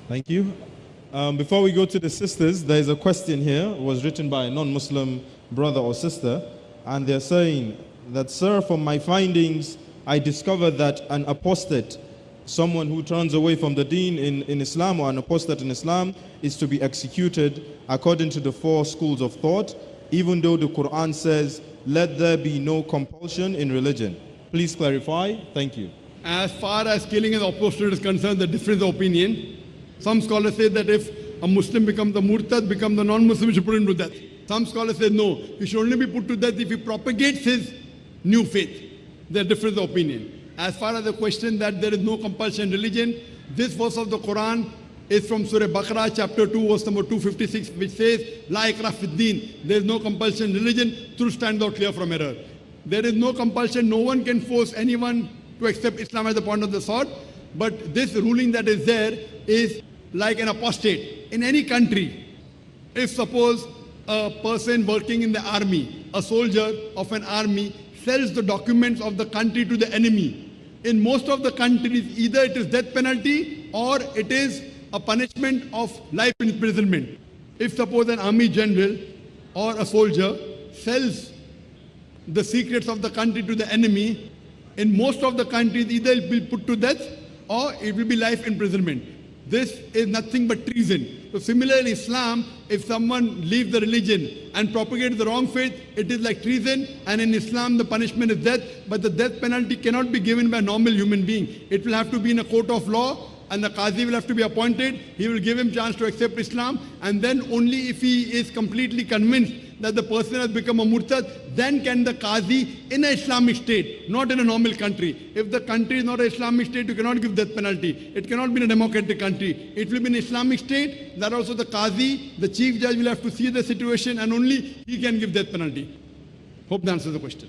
Thank you. Before we go to the sisters, there is a question here. It was written by a non-Muslim brother or sister, and they're saying that, sir, from my findings, I discovered that an apostate, someone who turns away from the deen in Islam, or an apostate in Islam, is to be executed according to the 4 schools of thought, even though the Quran says, let there be no compulsion in religion. Please clarify. Thank you. As far as killing an apostate is concerned, the difference of opinion. Some scholars say that if a Muslim becomes the Murtad, becomes the non-Muslim, he should put him to death. Some scholars say no, he should only be put to death if he propagates his new faith. There are difference of opinion. As far as the question that there is no compulsion in religion, this verse of the Quran is from Surah Baqarah, chapter 2, verse number 256, which says, La ikrah fid din. There is no compulsion in religion. Truth stands out clear from error. There is no compulsion. No one can force anyone to accept Islam as the point of the sword. But this ruling that is there is like an apostate. In any country, if suppose a person working in the army, a soldier of an army, sells the documents of the country to the enemy, in most of the countries, either it is death penalty or it is a punishment of life imprisonment. If suppose an army general or a soldier sells the secrets of the country to the enemy, in most of the countries, either it will be put to death or it will be life imprisonment. This is nothing but treason. So similarly, in Islam, if someone leaves the religion and propagates the wrong faith, it is like treason, and in Islam the punishment is death, but the death penalty cannot be given by a normal human being. It will have to be in a court of law, and the Qazi will have to be appointed. He will give him chance to accept Islam, and then only if he is completely convinced that the person has become a Murtad, then can the Qazi in an Islamic state, not in a normal country. If the country is not an Islamic state, you cannot give death penalty. It cannot be in a democratic country. It will be an Islamic state, that also the Qazi, the chief judge will have to see the situation, and only he can give death penalty. Hope that answers the question.